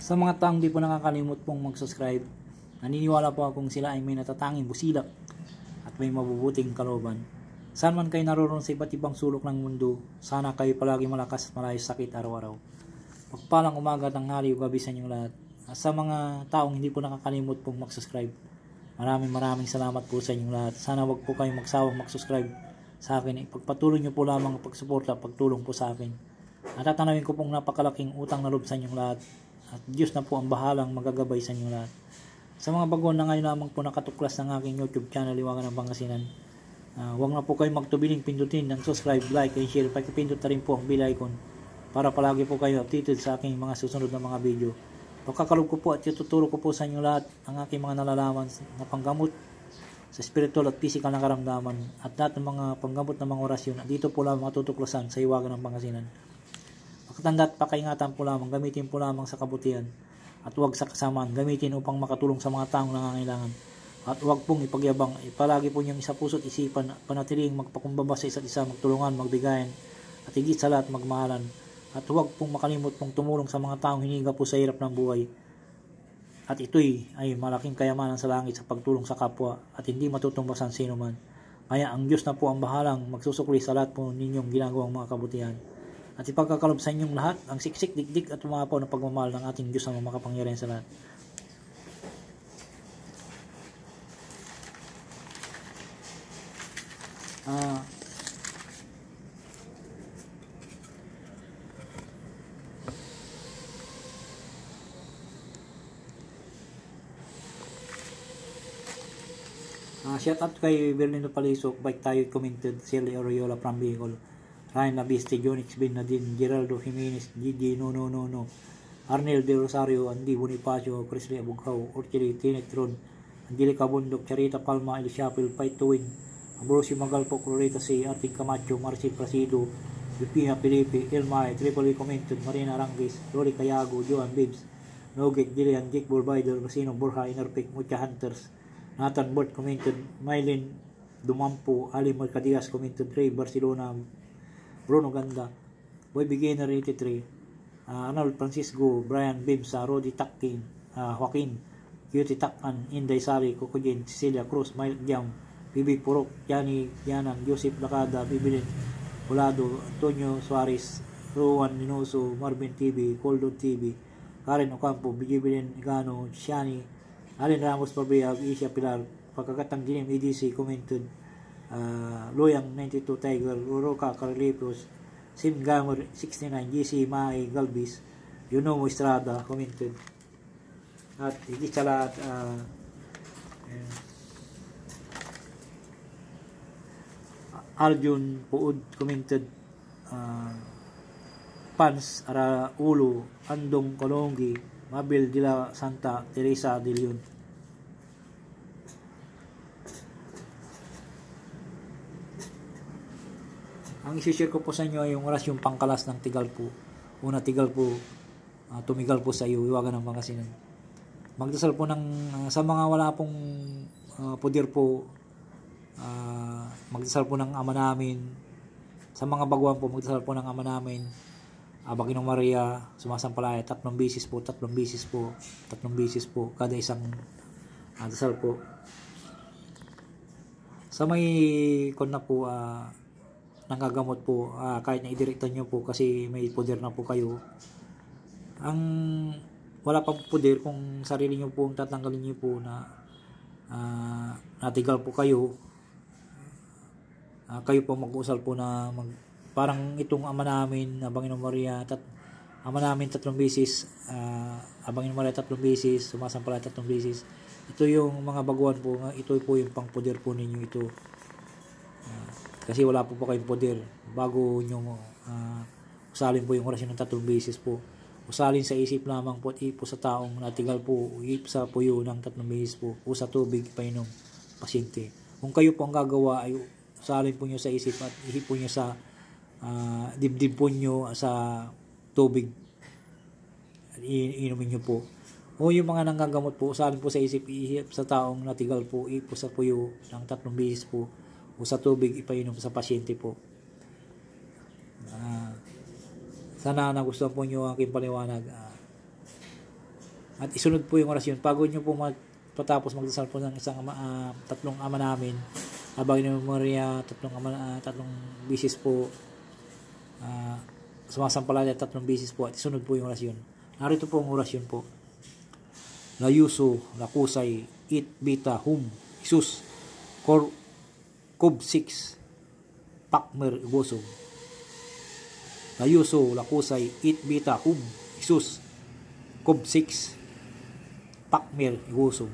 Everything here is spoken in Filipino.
Sa mga taong di po nakakalimot pong mag-subscribe, naniniwala po akong sila ay may natatanging busilak at may mabubuting kalooban. Saan man kayo naroon sa iba't ibang sulok ng mundo, sana kayo palagi malakas at malayos sakit araw-araw. Pagpalang umaga, tanghali o gabi sa inyong lahat. Sa mga taong hindi po nakakalimot pong mag-subscribe, maraming salamat po sa inyong lahat. Sana wag po kayong magsawang mag-subscribe sa akin. Ipagpatuloy nyo po lamang ang pagsuporta, pagtulong po sa akin. At tatanawin ko pong napakalaking utang na loob sa inyong lahat. At Diyos na po ang bahalang magagabay sa inyong lahat. Sa mga baguhan na ngayon lamang po nakatuklas ng aking YouTube channel, Liwangan ng Pangasinan, huwag na po kayo magtubiling pindutin ng subscribe, like, and share. Pakipindot na rin po ang bell icon para palagi po kayo updated sa aking mga susunod na mga video. Pagkakalog ko po at ituturo ko po sa inyo lahat ang aking mga nalalaman na panggamot sa spiritual at physical na karamdaman at lahat ng mga panggamot na mga orasyon at dito po lamang matutuklasan sa Liwangan ng Pangasinan. Pakatanda at pakaingatan po lamang, gamitin po lamang sa kabutihan at huwag sa kasamaan, gamitin upang makatulong sa mga taong nangangailangan. At huwag pong ipagyabang, ipalagi po niyong isa puso't isipan, panatiling magpakumbaba sa isa't isa, magtulungan, magbigayan, at higit sa lahat magmahalan. At huwag pong makalimot pong tumulong sa mga taong hiniga po sa hirap ng buhay. At ito'y ay malaking kayamanan sa langit sa pagtulong sa kapwa at hindi matutumbasan sino man. Kaya ang Diyos na po ang bahalang magsusukli sa lahat po ninyong ginagawang mga kabutihan. At ipagkakalob sa inyong lahat ang siksik, dikdik at umapaw na pagmamahal ng ating Diyos na makapangyarihan sa lahat. Shout out kay Berlino Palisok, Bike Tayo Commented, Sally Oriola from Bicol, Ryan Labiste, Jonix Bin Nadine, Geraldo Jimenez, Gigi No, Arnel De Rosario, Andy Bonifacio, Crisley Abughaw, Orchili Tinetron, Angelica Bundok, Charita Palma, El Shapil, Fight to Win, Ambrosio Magalpo, Clorita C, Arting Camacho, Marcel Placido, Lupina Felipe, Elmay, Tripoli Commented, Marina Rangis, Rory Cayago, Joan Bibbs, Noget, Gillian, Jake Borbider, Rosino Borja, Inerpic, Mucha Hunters, Nathan Bort Commented, Mylene Dumampo, Ali Mercadias Commented, Ray Barcelona, Bruno Ganda, Boy Beginner 83, Arnold Francisco, Brian Bimsa, Rodi Takin, Joaquin, Cutie Takan, Inday Sari, Kokojin, Cecilia Cruz, Mike Jam, Bibi Purok, Yani Yanan, Joseph Lacada, Bibilin Pulado, Antonio Suarez, Rowan Ninoso, Marvin TV, Coldon TV, Karen Ocampo, Bijibilin Igano, Shani, Alin Ramos Pabriag, Isha Pilar, Pagkakatang Dinim EDC Commented, Loyang 92 Tiger, Roroka Carlitos, Sim Gamer 69, GC Mai Galvis, Yunomo Estrada Commented. At higit sa lahat, Arjun Puud Commented, Pans Ara Ulo, Andong Kolongi, Mabel de la Santa Teresa de Leon. Ang isi-share ko po sa inyo ay yung orasyong pangkalas ng tigal po. Una, tigal po, tumigal po sa iyo, Liwangan ng Pangasinan. Magdasal po sa mga wala pong poder po, magdasal po ng Ama namin. Sa mga baguhan po, magdasal po ng Ama namin. Baginong Maria, sumasampalaya, 3 beses po, kada isang dasal po. Sa may na po, nanggagamot po, kahit na idirekta nyo po kasi may poder na po kayo. Ang wala pang poder kung sarili nyo po ang tatanggalin nyo po na natigal po kayo, kayo po mag-usal po na parang itong Ama namin, Banginoong Maria, Ama namin 3 beses, Banginoong Maria 3 beses, sumasampalaya 3 beses. Ito yung mga baguhan po, ito po yung pang-poder po ninyo ito. Kasi wala po kayong poder. Bago nyo usalin po yung orasyon ng 3 beses po. Usalin sa isip lamang po at ipo sa taong natigal po, ipsa po yun ng 3 beses po, o sa tubig painom pasyente. Kung kayo po ang gagawa, ay usalin po nyo sa isip at ihip po nyo sa dibdib po nyo sa tubig, inumin nyo po. O yung mga nanggagamot po, usalin po sa isip, ihip sa taong natigal po, ipo sa puyo ng 3 beses po, o sa tubig ipainom sa pasyente po. Sana nagustuhan po nyo ang aking paliwanag. At isunod po yung orasyon. Pagod nyo po patapos magdasal po ng tatlong ama namin, habang Maria, tatlong bisis po, sumasampalataya tatlong bisis po, at isunod po yung orasyon. Narito po ang orasyon po. Layuso, lakusay, it, bita, hum, Isus, Kob 6, Pakmer, Igosong. Layuso, lakusay, it, bita, hum, Isus, Kob 6, Pakmer, Igosong.